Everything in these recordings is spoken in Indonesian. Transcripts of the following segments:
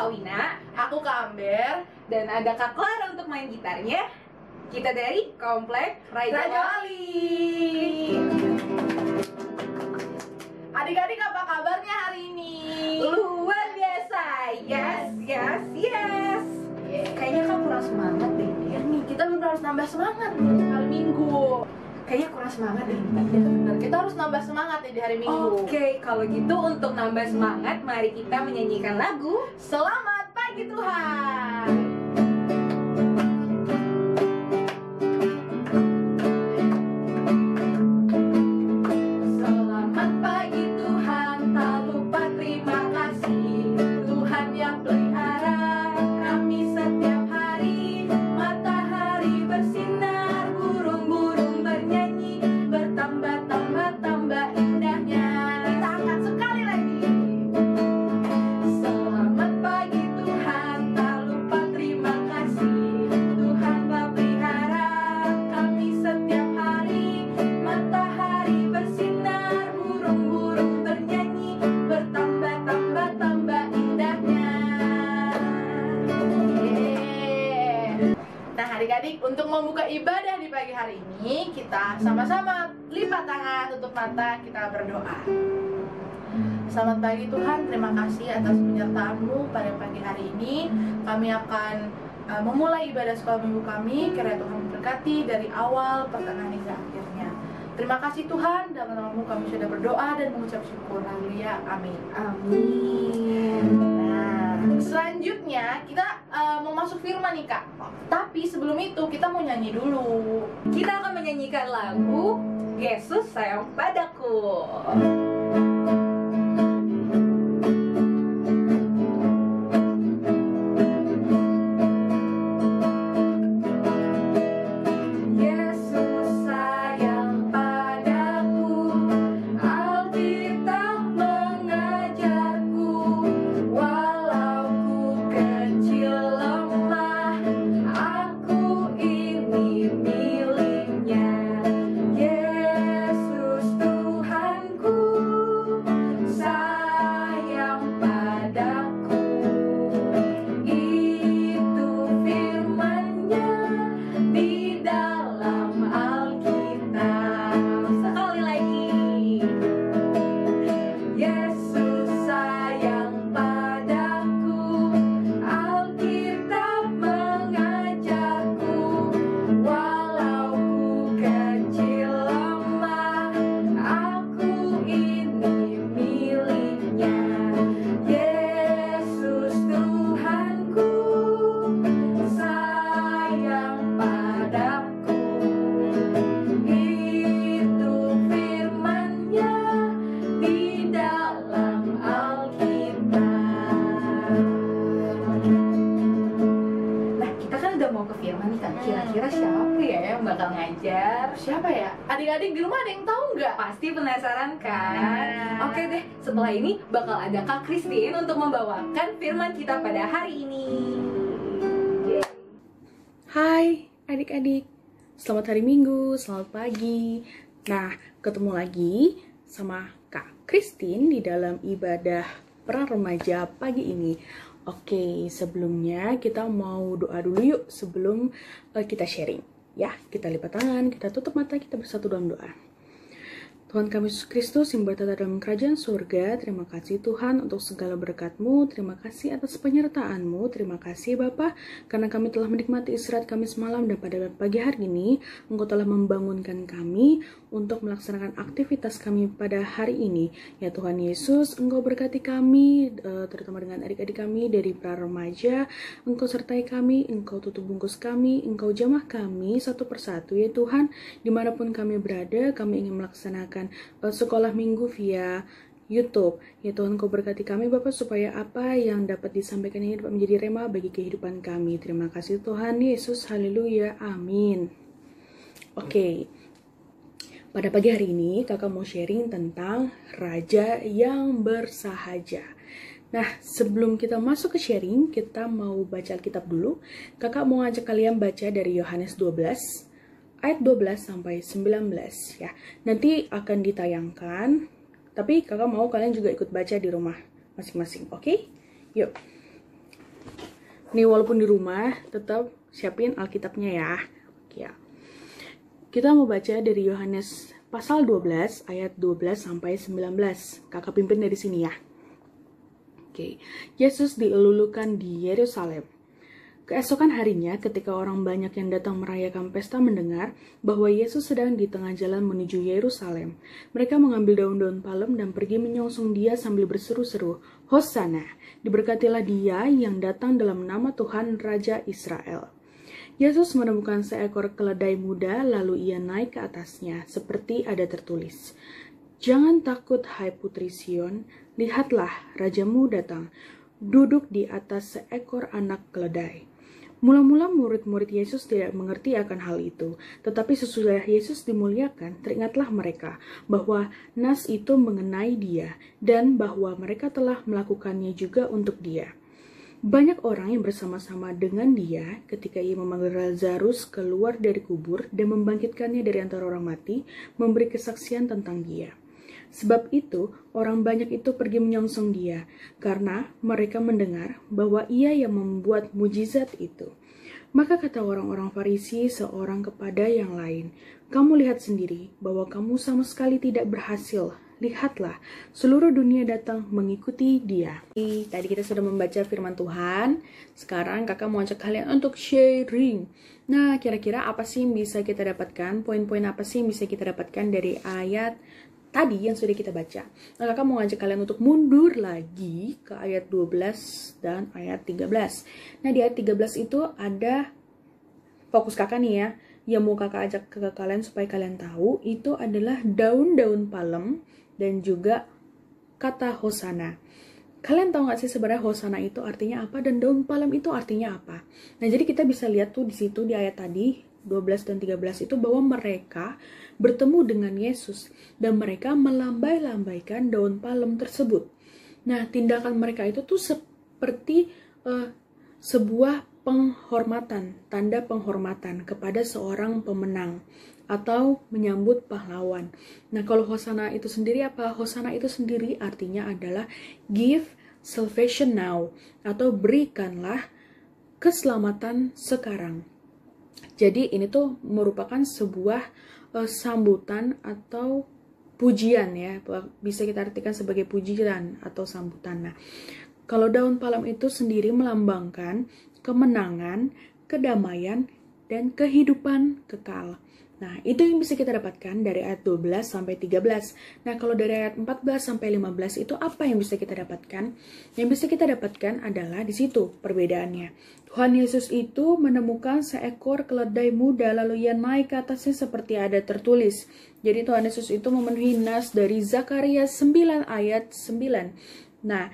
Kak Wina, Aku Kak Amber. dan ada Kak Clara untuk main gitarnya. Kita dari Komplek Raja Wali. Adik-adik apa kabarnya hari ini? Luar biasa. Yes. Kayaknya kan kurang semangat deh. Ya nih, kita harus nambah semangat nih hari Minggu. Kayaknya kurang semangat deh. Ya benar, kita harus nambah semangat nih di hari Minggu. Oke, kalau gitu untuk nambah semangat, mari kita menyanyikan lagu Selamat pagi Tuhan. Selamat pagi Tuhan, tak lupa terima kasih Tuhan yang pelihara kami setiap hari. Matahari bersinar, burung-burung bernyanyi, bertambah-tambah indahnya. Kita angkat sekali lagi. Selamat pagi Tuhan, tak lupa terima kasih Tuhan telah pelihara kami setiap hari. Matahari bersinar, burung-burung bernyanyi, bertambah-tambah indahnya. Yeay. Nah adik-adik, untuk membuka ibadah di pagi hari ini, kita sama-sama lipat tangan, tutup mata, kita berdoa. Selamat pagi Tuhan, terima kasih atas penyertaan-Mu pada pagi hari ini. Kami akan memulai ibadah sekolah minggu kami. Kiranya Tuhan memberkati dari awal, pertengahan hingga akhirnya. Terima kasih Tuhan, dalam nama-Mu kami sudah berdoa dan mengucap syukur. Haleluya, amin. Amin. Nah, selanjutnya kita mau masuk firman nih Kak. Tapi sebelum itu kita mau nyanyi dulu. Kita akan menyanyikan lagu Yesus Sayang Padaku. Yesus sayang padaku, Alkitab mengajarku, walau ku kecil lemah, aku ini miliknya. Yesus Tuhanku, sayang padaku, itu firman-Nya di dalam Alkitab. Sekali lagi. Yesus sayang padaku, Alkitab mengajarku, walau ku kecil lemah, aku ini miliknya. Yesus Tuhanku, sayang padaku, itu firman-Nya di dalam Alkitab. Nah, kita kan udah mau ke firman nih Kak. Kira-kira siapa ya yang bakal ngajar? Siapa ya? Adik-adik di rumah ada yang tahu nggak? Pasti penasaran kan? Nah. Oke deh, setelah ini bakal ada Kak Christine untuk membawakan firman kita pada hari ini. Yeay. Hai adik-adik, selamat hari Minggu, selamat pagi. Nah, ketemu lagi sama Kak Christine di dalam ibadah peran remaja pagi ini. Oke, sebelumnya kita mau doa dulu yuk sebelum kita sharing. Ya, kita lipat tangan, kita tutup mata, kita bersatu dalam doa. Tuhan kami Yesus Kristus yang bertata dalam kerajaan surga, terima kasih Tuhan untuk segala berkat-Mu, terima kasih atas penyertaan-Mu, terima kasih Bapa karena kami telah menikmati istirahat kami semalam dan pada pagi hari ini Engkau telah membangunkan kami untuk melaksanakan aktivitas kami pada hari ini. Ya Tuhan Yesus, Engkau berkati kami, terutama dengan adik-adik kami dari pra remaja, Engkau sertai kami, Engkau tutup bungkus kami, Engkau jamah kami satu persatu ya Tuhan, dimanapun kami berada, kami ingin melaksanakan sekolah minggu via YouTube. Ya Tuhan, Kau berkati kami Bapak supaya apa yang dapat disampaikan ini dapat menjadi rema bagi kehidupan kami. Terima kasih Tuhan Yesus, haleluya, amin. Oke, pada pagi hari ini kakak mau sharing tentang Raja yang bersahaja. Nah, sebelum kita masuk ke sharing, kita mau baca Alkitab dulu. Kakak mau ngajak kalian baca dari Yohanes 12 ayat 12 sampai 19 ya. Nanti akan ditayangkan, tapi kakak mau kalian juga ikut baca di rumah masing-masing, oke? Yuk. Nih walaupun di rumah tetap siapin Alkitabnya ya. Ya. Kita mau baca dari Yohanes pasal 12 ayat 12 sampai 19. Kakak pimpin dari sini ya. Oke. Yesus dielulukan di Yerusalem. Keesokan harinya, ketika orang banyak yang datang merayakan pesta mendengar bahwa Yesus sedang di tengah jalan menuju Yerusalem, mereka mengambil daun-daun palem dan pergi menyongsong dia sambil berseru-seru, "Hosana, diberkatilah dia yang datang dalam nama Tuhan Raja Israel." Yesus menemukan seekor keledai muda, lalu ia naik ke atasnya, seperti ada tertulis, "Jangan takut, hai putri Sion, lihatlah rajamu datang, duduk di atas seekor anak keledai." Mula-mula murid-murid Yesus tidak mengerti akan hal itu, tetapi sesudah Yesus dimuliakan, teringatlah mereka bahwa nas itu mengenai dia, dan bahwa mereka telah melakukannya juga untuk dia. Banyak orang yang bersama-sama dengan dia ketika ia memanggil Lazarus keluar dari kubur dan membangkitkannya dari antara orang mati, memberi kesaksian tentang dia. Sebab itu, orang banyak itu pergi menyongsong dia, karena mereka mendengar bahwa ia yang membuat mujizat itu. Maka kata orang-orang Farisi seorang kepada yang lain, "Kamu lihat sendiri bahwa kamu sama sekali tidak berhasil. Lihatlah, seluruh dunia datang mengikuti dia." Tadi kita sudah membaca firman Tuhan, sekarang kakak mau ajak kalian untuk sharing. Nah, kira-kira apa sih yang bisa kita dapatkan? Poin-poin apa sih yang bisa kita dapatkan dari ayat tadi yang sudah kita baca? Nah, kakak mau ngajak kalian untuk mundur lagi ke ayat 12 dan ayat 13. Nah, di ayat 13 itu ada fokus kakak nih ya, yang mau kakak ajak ke kalian supaya kalian tahu, itu adalah daun-daun palem dan juga kata Hosana. Kalian tahu gak sih sebenarnya Hosana itu artinya apa dan daun palem itu artinya apa? Nah, jadi kita bisa lihat tuh di situ di ayat tadi 12 dan 13 itu bahwa mereka bertemu dengan Yesus dan mereka melambai-lambaikan daun palem tersebut. Nah, tindakan mereka itu tuh seperti sebuah penghormatan, tanda penghormatan kepada seorang pemenang atau menyambut pahlawan. Nah, kalau Hosana itu sendiri apa? Hosana itu sendiri artinya adalah give salvation now, atau berikanlah keselamatan sekarang. Jadi ini tuh merupakan sebuah sambutan atau pujian ya, bisa kita artikan sebagai pujian atau sambutan. Nah, kalau daun palem itu sendiri melambangkan kemenangan, kedamaian, dan kehidupan kekal. Nah, itu yang bisa kita dapatkan dari ayat 12 sampai 13. Nah, kalau dari ayat 14 sampai 15 itu apa yang bisa kita dapatkan? Yang bisa kita dapatkan adalah di situ perbedaannya. Tuhan Yesus itu menemukan seekor keledai muda, lalu ia naik ke atasnya seperti ada tertulis. Jadi Tuhan Yesus itu memenuhi nas dari Zakaria 9 ayat 9. Nah,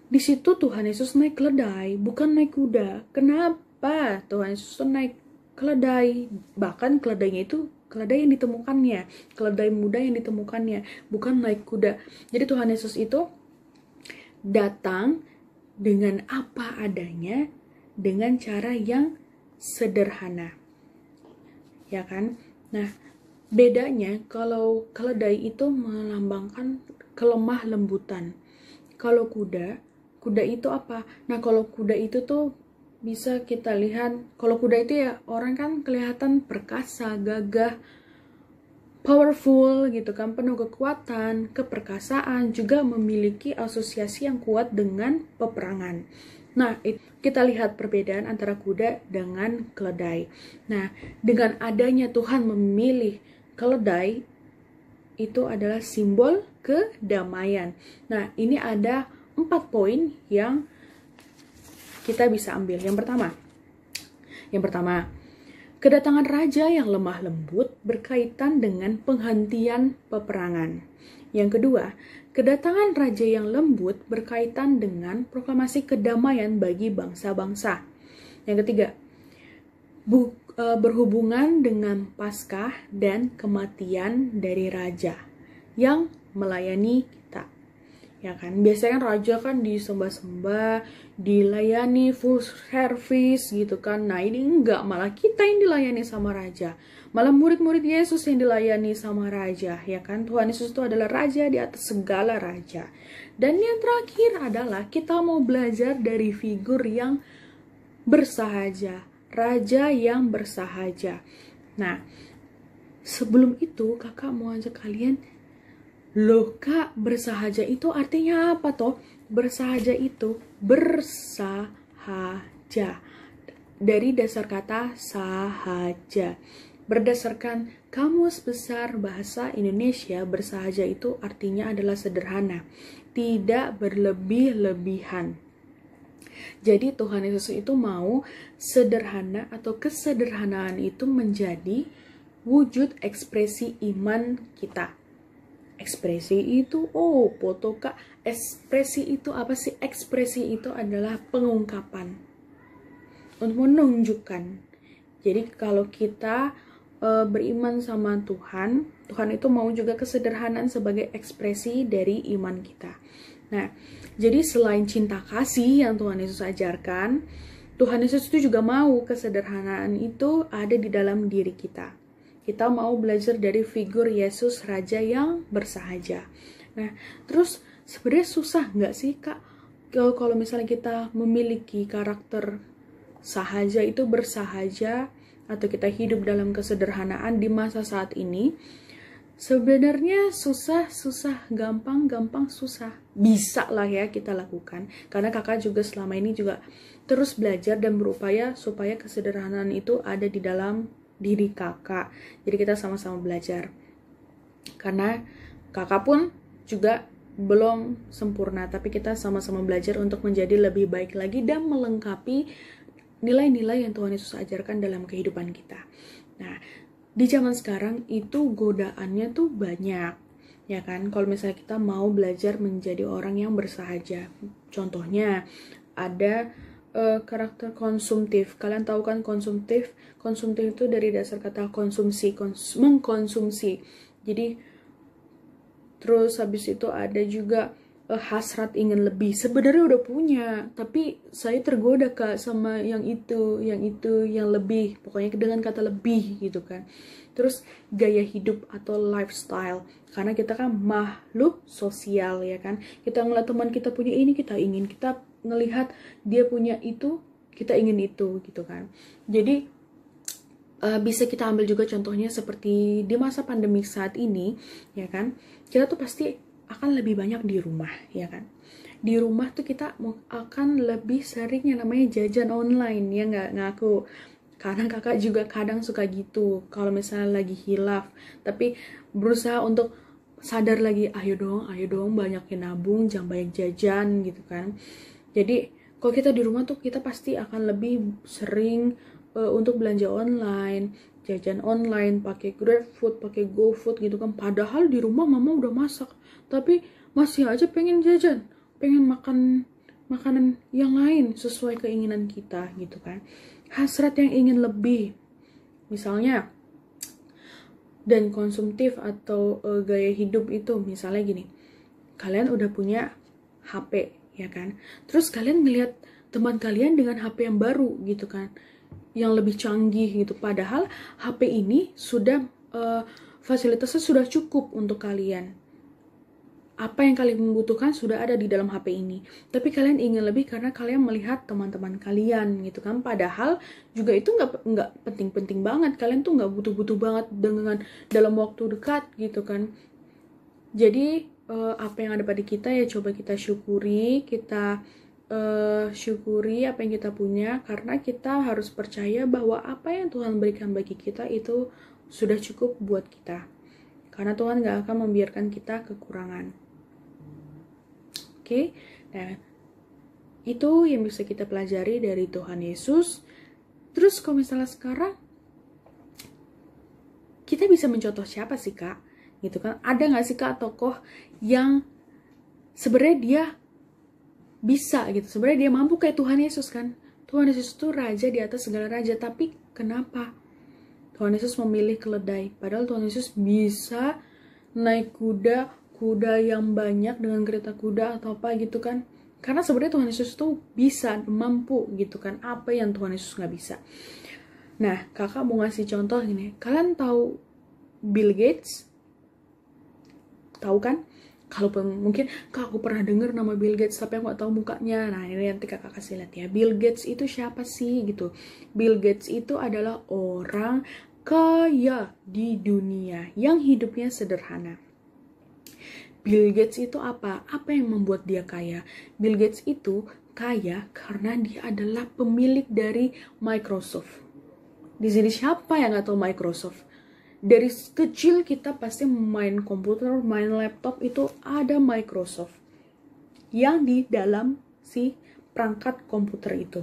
di situ Tuhan Yesus naik keledai, bukan naik kuda. Kenapa Tuhan Yesus itu naik keledai? Bahkan keledainya itu keledai yang ditemukannya, keledai muda yang ditemukannya, bukan naik kuda. Jadi Tuhan Yesus itu datang dengan apa adanya, dengan cara yang sederhana, ya kan? Nah, bedanya kalau keledai itu melambangkan kelemah lembutan. Kalau kuda itu apa? Nah, kalau kuda itu tuh bisa kita lihat, kalau kuda itu ya orang kan kelihatan perkasa, gagah, powerful gitu kan, penuh kekuatan, keperkasaan, juga memiliki asosiasi yang kuat dengan peperangan. Nah, kita lihat perbedaan antara kuda dengan keledai. Nah, dengan adanya Tuhan memilih keledai, itu adalah simbol kedamaian. Nah, ini ada 4 poin yang kita bisa ambil. Yang pertama, kedatangan raja yang lemah lembut berkaitan dengan penghentian peperangan. Yang kedua, kedatangan raja yang lembut berkaitan dengan proklamasi kedamaian bagi bangsa-bangsa. Yang ketiga, berhubungan dengan Paskah dan kematian dari raja yang melayani kita. Ya kan, biasanya kan raja kan disembah-sembah, dilayani full service gitu kan. Nah, ini enggak, malah kita yang dilayani sama raja. Malah murid-murid Yesus yang dilayani sama raja, ya kan? Tuhan Yesus itu adalah raja di atas segala raja. Dan yang terakhir adalah kita mau belajar dari figur yang bersahaja, raja yang bersahaja. Nah, sebelum itu kakak mau ajak kalian, loh kak, bersahaja itu artinya apa toh? Bersahaja itu bersahaja dari dasar kata sahaja. Berdasarkan Kamus Besar Bahasa Indonesia, bersahaja itu artinya adalah sederhana, tidak berlebih-lebihan. Jadi Tuhan Yesus itu mau sederhana atau kesederhanaan itu menjadi wujud ekspresi iman kita. Ekspresi itu, oh foto kak, ekspresi itu apa sih? Ekspresi itu adalah pengungkapan, untuk menunjukkan. Jadi kalau kita beriman sama Tuhan, Tuhan itu mau juga kesederhanaan sebagai ekspresi dari iman kita. Nah, jadi selain cinta kasih yang Tuhan Yesus ajarkan, Tuhan Yesus itu juga mau kesederhanaan itu ada di dalam diri kita. Kita mau belajar dari figur Yesus Raja yang bersahaja. Nah, terus sebenarnya susah nggak sih kak kalau misalnya kita memiliki karakter sahaja itu bersahaja, atau kita hidup dalam kesederhanaan di masa saat ini? Sebenarnya susah, gampang, susah. Bisa lah ya kita lakukan. Karena kakak juga selama ini juga terus belajar dan berupaya supaya kesederhanaan itu ada di dalam diri kakak. Jadi kita sama-sama belajar. Karena kakak pun juga belum sempurna, tapi kita sama-sama belajar untuk menjadi lebih baik lagi dan melengkapi nilai-nilai yang Tuhan Yesus ajarkan dalam kehidupan kita. Nah, di zaman sekarang itu godaannya tuh banyak, ya kan? Kalau misalnya kita mau belajar menjadi orang yang bersahaja, contohnya ada karakter konsumtif. Kalian tahu kan konsumtif? Konsumtif itu dari dasar kata konsumsi, mengkonsumsi. Jadi terus habis itu ada juga hasrat ingin lebih. Sebenarnya udah punya, tapi saya tergoda kak sama yang itu, yang lebih. Pokoknya dengan kata lebih gitu kan. Terus gaya hidup atau lifestyle. Karena kita kan makhluk sosial ya kan. Kita ngeliat teman kita punya ini, kita ingin. Kita ngelihat dia punya itu, kita ingin itu gitu kan. Jadi bisa kita ambil juga contohnya seperti di masa pandemi saat ini ya kan. Kita tuh pasti akan lebih banyak di rumah, ya kan? Di rumah tuh kita akan lebih sering yang namanya jajan online, ya nggak ngaku? Karena kakak juga kadang suka gitu, kalau misalnya lagi hilaf, tapi berusaha untuk sadar lagi, ayo dong, banyakin nabung, jangan banyak jajan, gitu kan? Jadi, kalau kita di rumah tuh kita pasti akan lebih sering untuk belanja online, jajan online, pakai GrabFood, pakai GoFood gitu kan. Padahal di rumah mama udah masak, tapi masih aja pengen jajan, pengen makan makanan yang lain sesuai keinginan kita gitu kan. Hasrat yang ingin lebih, misalnya. Dan konsumtif atau gaya hidup itu misalnya gini, kalian udah punya HP ya kan, terus kalian ngeliat teman kalian dengan HP yang baru gitu kan, yang lebih canggih gitu, padahal HP ini sudah fasilitasnya sudah cukup untuk kalian. Apa yang kalian membutuhkan sudah ada di dalam HP ini. Tapi kalian ingin lebih karena kalian melihat teman-teman kalian gitu kan. Padahal juga itu nggak penting-penting banget. Kalian tuh nggak butuh-butuh banget dengan dalam waktu dekat gitu kan. Jadi apa yang ada pada kita ya coba kita syukuri. Kita syukuri apa yang kita punya. Karena kita harus percaya bahwa apa yang Tuhan berikan bagi kita itu sudah cukup buat kita. Karena Tuhan nggak akan membiarkan kita kekurangan. Oke, nah itu yang bisa kita pelajari dari Tuhan Yesus. Terus kalau misalnya sekarang kita bisa mencontoh siapa sih kak? Gitu kan? Ada nggak sih kak tokoh yang sebenarnya dia bisa gitu? Sebenarnya dia mampu kayak Tuhan Yesus kan? Tuhan Yesus itu raja di atas segala raja, tapi kenapa Tuhan Yesus memilih keledai? Padahal Tuhan Yesus bisa naik kuda yang banyak dengan kereta kuda atau apa gitu kan. Karena sebenarnya Tuhan Yesus tuh bisa, mampu gitu kan. Apa yang Tuhan Yesus nggak bisa. Nah, kakak mau ngasih contoh gini. Kalian tahu Bill Gates? Tahu kan? Kalaupun mungkin Kak, aku pernah dengar nama Bill Gates tapi aku nggak tahu mukanya. Nah, ini nanti Kakak kasih lihat ya. Bill Gates itu siapa sih gitu. Bill Gates itu adalah orang kaya di dunia yang hidupnya sederhana. Bill Gates itu apa? Apa yang membuat dia kaya? Bill Gates itu kaya karena dia adalah pemilik dari Microsoft. Di sini siapa yang nggak tahu Microsoft? Dari kecil kita pasti main komputer, main laptop itu ada Microsoft yang di dalam si perangkat komputer itu.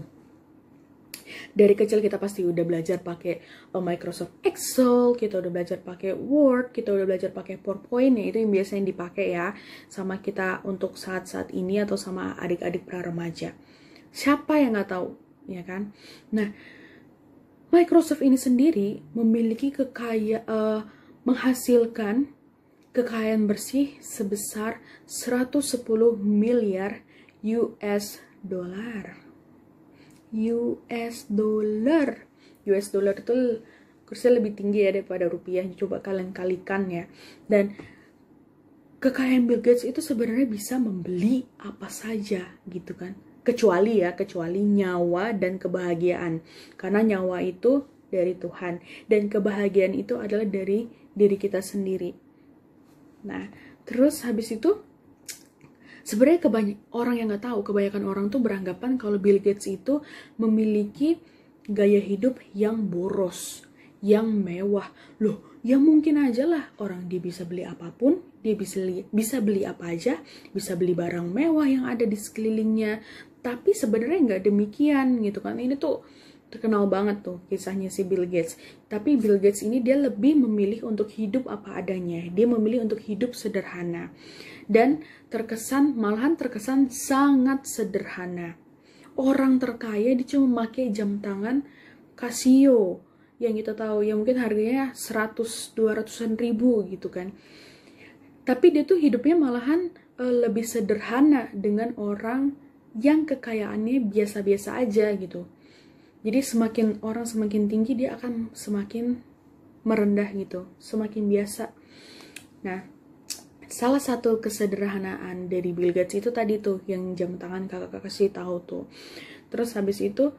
Dari kecil kita pasti udah belajar pakai Microsoft Excel, kita udah belajar pakai Word, kita udah belajar pakai PowerPoint, ya itu yang biasanya dipakai ya sama kita untuk saat-saat ini atau sama adik-adik pra remaja. Siapa yang nggak tahu, ya kan? Nah, Microsoft ini sendiri memiliki menghasilkan kekayaan bersih sebesar 110 miliar US dollar. US dollar itu kursnya lebih tinggi ya daripada rupiah. Coba kalian kalikan ya. Dan kekayaan Bill Gates itu sebenarnya bisa membeli apa saja gitu kan. Kecuali nyawa dan kebahagiaan. Karena nyawa itu dari Tuhan dan kebahagiaan itu adalah dari diri kita sendiri. Nah, terus habis itu sebenarnya orang yang nggak tahu, kebanyakan orang tuh beranggapan kalau Bill Gates itu memiliki gaya hidup yang boros, yang mewah. Loh, ya mungkin aja lah orang dia bisa beli apapun, dia bisa beli apa aja, bisa beli barang mewah yang ada di sekelilingnya. Tapi sebenarnya nggak demikian gitu kan. Ini tuh terkenal banget tuh kisahnya si Bill Gates. Tapi Bill Gates ini dia lebih memilih untuk hidup apa adanya. Dia memilih untuk hidup sederhana. Dan malahan terkesan sangat sederhana. Orang terkaya dia cuma pakai jam tangan Casio yang kita tahu yang mungkin harganya 100-200 ribu gitu kan. Tapi dia tuh hidupnya malahan lebih sederhana dengan orang yang kekayaannya biasa-biasa aja gitu. Jadi semakin tinggi dia akan semakin merendah gitu, semakin biasa. Nah, salah satu kesederhanaan dari Bill Gates itu tadi tuh yang jam tangan kakak kasih tahu tuh. Terus habis itu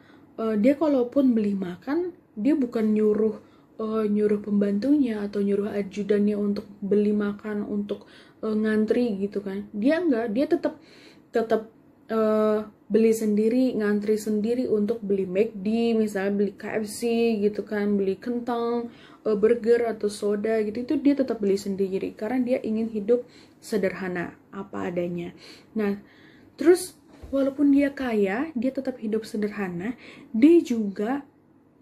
dia kalaupun beli makan dia bukan nyuruh pembantunya atau nyuruh ajudannya untuk beli makan untuk ngantri gitu kan. Dia enggak, dia tetap beli sendiri, ngantri sendiri untuk beli McD, misalnya beli KFC gitu kan, beli kentang, burger atau soda gitu, itu dia tetap beli sendiri karena dia ingin hidup sederhana apa adanya. Nah, terus walaupun dia kaya, dia tetap hidup sederhana, dia juga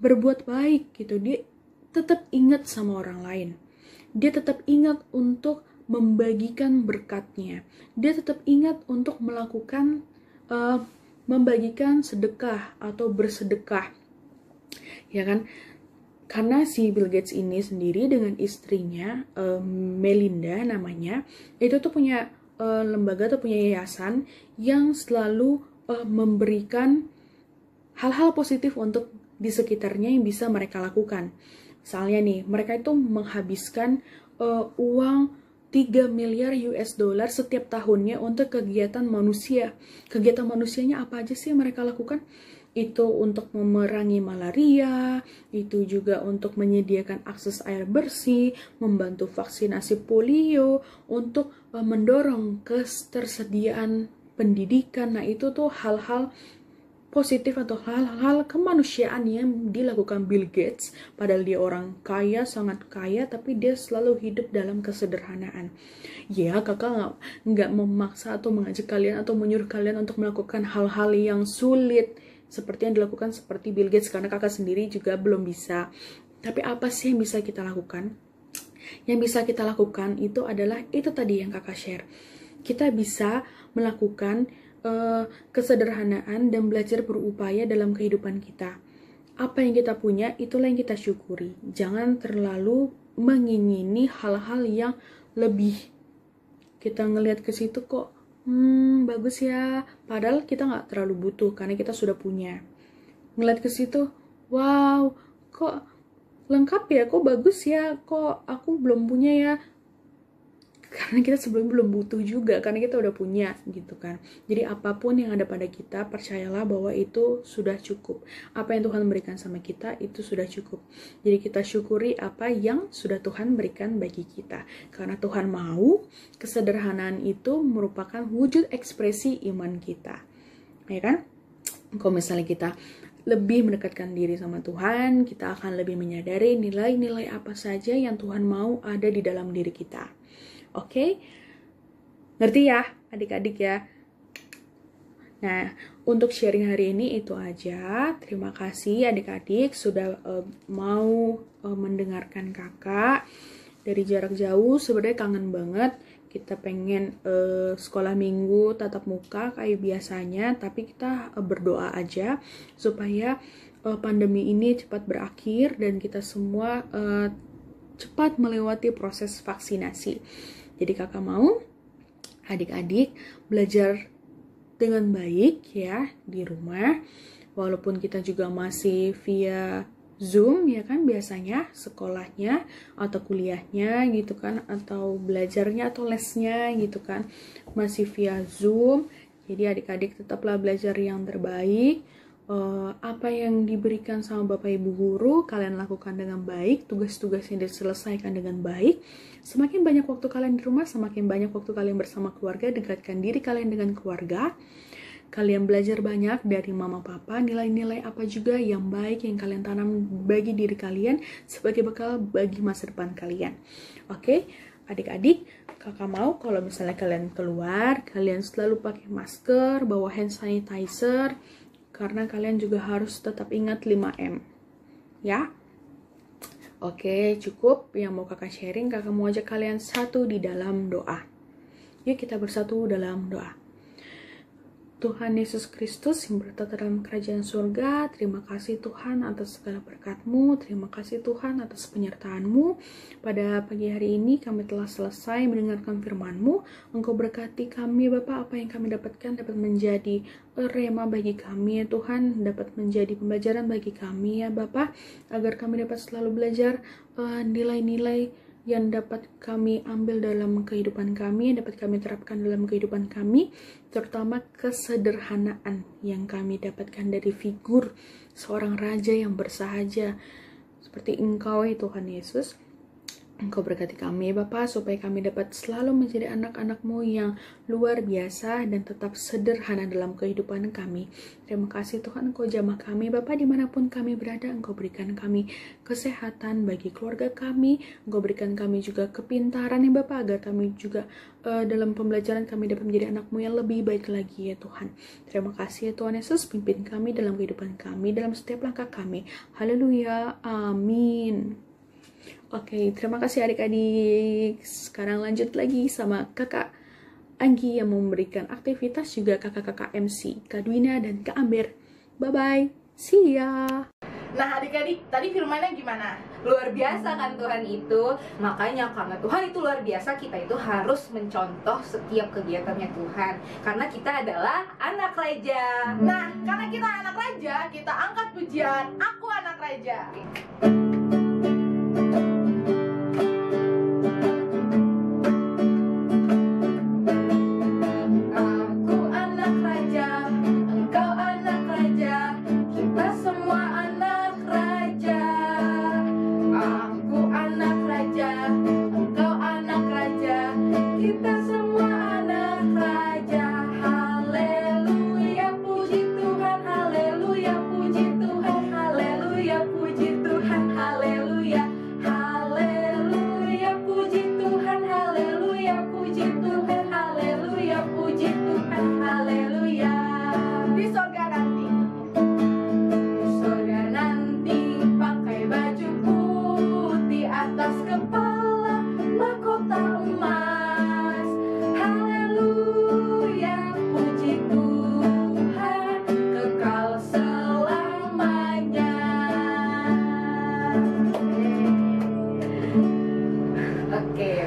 berbuat baik gitu, dia tetap ingat sama orang lain, dia tetap ingat untuk membagikan berkatnya, dia tetap ingat untuk melakukan membagikan sedekah atau bersedekah, ya kan? Karena si Bill Gates ini sendiri dengan istrinya Melinda namanya, itu tuh punya lembaga atau punya yayasan yang selalu memberikan hal-hal positif untuk di sekitarnya yang bisa mereka lakukan. Misalnya nih, mereka itu menghabiskan uang 3 miliar US dollar setiap tahunnya untuk kegiatan manusia. Kegiatan manusianya apa aja sih yang mereka lakukan? Itu untuk memerangi malaria, itu juga untuk menyediakan akses air bersih, membantu vaksinasi polio, untuk mendorong ketersediaan pendidikan. Nah, itu tuh hal-hal positif atau hal-hal kemanusiaan yang dilakukan Bill Gates. Padahal dia orang kaya, sangat kaya, tapi dia selalu hidup dalam kesederhanaan. Ya, kakak nggak memaksa atau mengajak kalian atau menyuruh kalian untuk melakukan hal-hal yang sulit seperti yang dilakukan seperti Bill Gates, karena kakak sendiri juga belum bisa. Tapi apa sih yang bisa kita lakukan? Yang bisa kita lakukan itu adalah itu tadi yang kakak share. Kita bisa melakukan kesederhanaan dan belajar berupaya dalam kehidupan kita. Apa yang kita punya, itulah yang kita syukuri. Jangan terlalu mengingini hal-hal yang lebih. Kita ngelihat ke situ kok, bagus ya. Padahal kita nggak terlalu butuh karena kita sudah punya. Ngelihat ke situ, wow, kok lengkap ya, kok bagus ya, kok aku belum punya ya. karena kita sebelum belum butuh juga, karena kita udah punya gitu kan. Jadi apapun yang ada pada kita, percayalah bahwa itu sudah cukup. Apa yang Tuhan berikan sama kita itu sudah cukup. Jadi kita syukuri apa yang sudah Tuhan berikan bagi kita, karena Tuhan mau kesederhanaan itu merupakan wujud ekspresi iman kita, ya kan? Kalau misalnya kita lebih mendekatkan diri sama Tuhan, kita akan lebih menyadari nilai-nilai apa saja yang Tuhan mau ada di dalam diri kita. Oke? Ngerti ya, adik-adik ya? Nah, untuk sharing hari ini itu aja. Terima kasih adik-adik sudah mau mendengarkan kakak. Dari jarak jauh, sebenarnya kangen banget. Kita pengen sekolah minggu tatap muka kayak biasanya, tapi kita berdoa aja supaya pandemi ini cepat berakhir dan kita semua cepat melewati proses vaksinasi. Jadi kakak mau adik-adik belajar dengan baik ya di rumah, walaupun kita juga masih via Zoom ya kan, biasanya sekolahnya atau kuliahnya gitu kan, atau belajarnya atau lesnya gitu kan masih via Zoom. Jadi adik-adik tetaplah belajar yang terbaik. Apa yang diberikan sama Bapak Ibu Guru kalian lakukan dengan baik, tugas-tugasnya diselesaikan dengan baik. Semakin banyak waktu kalian di rumah, semakin banyak waktu kalian bersama keluarga, dekatkan diri kalian dengan keluarga. Kalian belajar banyak dari mama papa, nilai-nilai apa juga yang baik yang kalian tanam bagi diri kalian sebagai bekal bagi masa depan kalian. Oke, adik-adik, kakak mau kalau misalnya kalian keluar, kalian selalu pakai masker, bawa hand sanitizer, karena kalian juga harus tetap ingat 5M. Ya? Oke, cukup yang mau kakak sharing. Kakak mau ajak kalian satu di dalam doa. Yuk kita bersatu dalam doa. Tuhan Yesus Kristus yang bertata dalam kerajaan surga, terima kasih Tuhan atas segala berkat-Mu, terima kasih Tuhan atas penyertaan-Mu. Pada pagi hari ini kami telah selesai mendengarkan firman-Mu. Engkau berkati kami Bapa, apa yang kami dapatkan dapat menjadi rema bagi kami ya Tuhan, dapat menjadi pembelajaran bagi kami ya Bapa, agar kami dapat selalu belajar nilai-nilai yang dapat kami ambil dalam kehidupan kami, dapat kami terapkan dalam kehidupan kami, terutama kesederhanaan yang kami dapatkan dari figur seorang raja yang bersahaja seperti Engkau ya Tuhan Yesus. Engkau berkati kami Bapa, supaya kami dapat selalu menjadi anak-anak-Mu yang luar biasa dan tetap sederhana dalam kehidupan kami. Terima kasih Tuhan, Engkau jamah kami Bapa dimanapun kami berada. Engkau berikan kami kesehatan bagi keluarga kami. Engkau berikan kami juga kepintaran ya Bapa, agar kami juga dalam pembelajaran kami dapat menjadi anak-Mu yang lebih baik lagi ya Tuhan. Terima kasih ya Tuhan Yesus, pimpin kami dalam kehidupan kami, dalam setiap langkah kami. Haleluya, amin. Oke, terima kasih adik-adik. Sekarang lanjut lagi sama kakak Anggi yang memberikan aktivitas, juga kakak-kakak MC, Kak Dwina dan Kak Amber. Bye-bye, see ya. Nah adik-adik, tadi firmannya gimana? Luar biasa kan Tuhan itu. Makanya karena Tuhan itu luar biasa, kita itu harus mencontoh setiap kegiatannya Tuhan. Karena kita adalah anak raja. Nah, karena kita anak raja, kita angkat pujian Aku Anak Raja.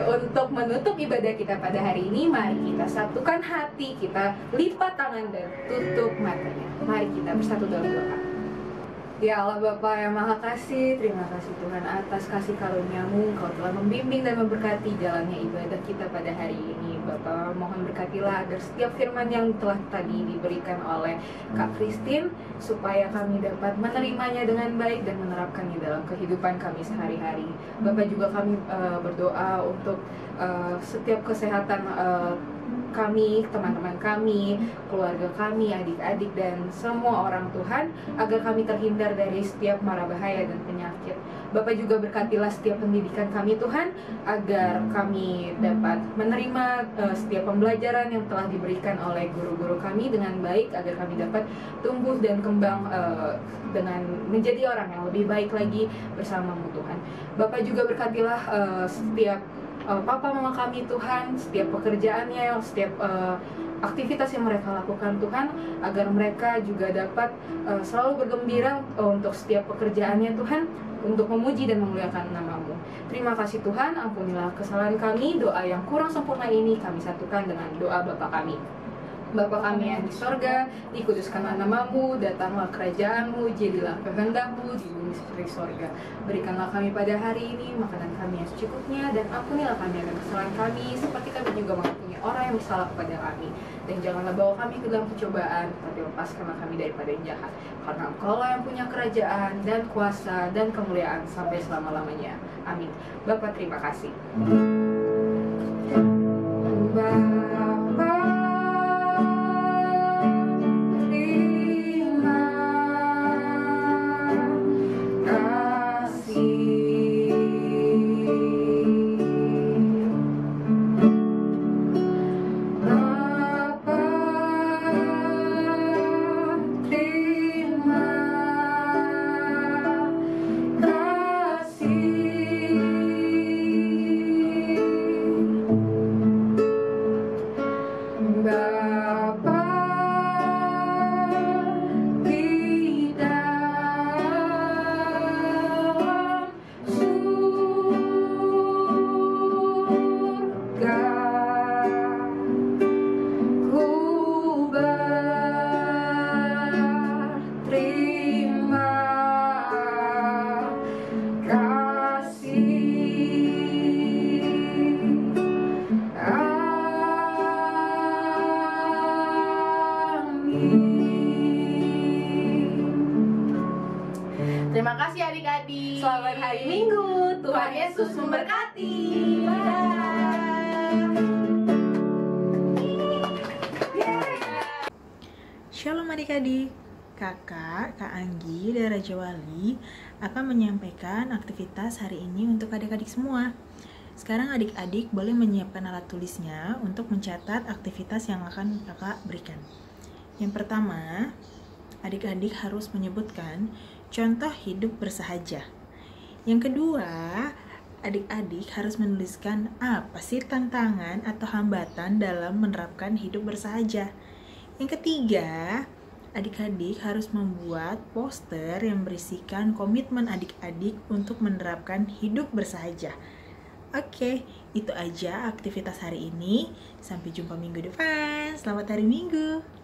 Untuk menutup ibadah kita pada hari ini, mari kita satukan hati, kita lipat tangan dan tutup matanya. Mari kita bersatu dalam doa. Ya Allah Bapa yang Maha Kasih, terima kasih Tuhan atas kasih karunia-Mu. Engkau telah membimbing dan memberkati jalannya ibadah kita pada hari ini. Bapa, mohon berkatilah agar setiap firman yang telah tadi diberikan oleh Kak Christine, supaya kami dapat menerimanya dengan baik dan menerapkannya dalam kehidupan kami sehari-hari. Bapa, juga kami berdoa untuk setiap kesehatan kami, teman-teman kami, keluarga kami, adik-adik, dan semua orang Tuhan, agar kami terhindar dari setiap mara bahaya dan penyakit. Bapak juga berkatilah setiap pendidikan kami Tuhan, agar kami dapat menerima setiap pembelajaran yang telah diberikan oleh guru-guru kami dengan baik, agar kami dapat tumbuh dan kembang dengan menjadi orang yang lebih baik lagi bersama-Mu Tuhan. Bapak juga berkatilah setiap papa mama kami Tuhan, setiap pekerjaannya, setiap aktivitas yang mereka lakukan Tuhan, agar mereka juga dapat selalu bergembira untuk setiap pekerjaannya Tuhan, untuk memuji dan memuliakan nama-Mu. Terima kasih Tuhan, ampunilah kesalahan kami. Doa yang kurang sempurna ini kami satukan dengan doa Bapa kami. Bapa kami yang di sorga, dikuduskanlah nama-Mu, datanglah kerajaan-Mu, jadilah kehendak-Mu di bumi seperti sorga. Berikanlah kami pada hari ini makanan kami yang secukupnya, dan ampunilah kami akan kesalahan kami, seperti kami juga mengampuni orang yang bersalah kepada kami. Dan janganlah bawa kami ke dalam pencobaan, tapi lepaskanlah kami daripada yang jahat. Karena Engkau-lah yang punya kerajaan dan kuasa dan kemuliaan sampai selama-lamanya. Amin. Bapa, terima kasih. Terima kasih adik-adik. Selamat hari Minggu. Tuhan Yesus memberkati. Shalom adik-adik. Kakak, Kak Anggi dari Raja Wali akan menyampaikan aktivitas hari ini untuk adik-adik semua. Sekarang adik-adik boleh menyiapkan alat tulisnya untuk mencatat aktivitas yang akan kakak berikan. Yang pertama, adik-adik harus menyebutkan contoh hidup bersahaja. Yang kedua, adik-adik harus menuliskan apa sih tantangan atau hambatan dalam menerapkan hidup bersahaja. Yang ketiga, adik-adik harus membuat poster yang berisikan komitmen adik-adik untuk menerapkan hidup bersahaja. Oke, itu aja aktivitas hari ini. Sampai jumpa minggu depan. Selamat hari Minggu.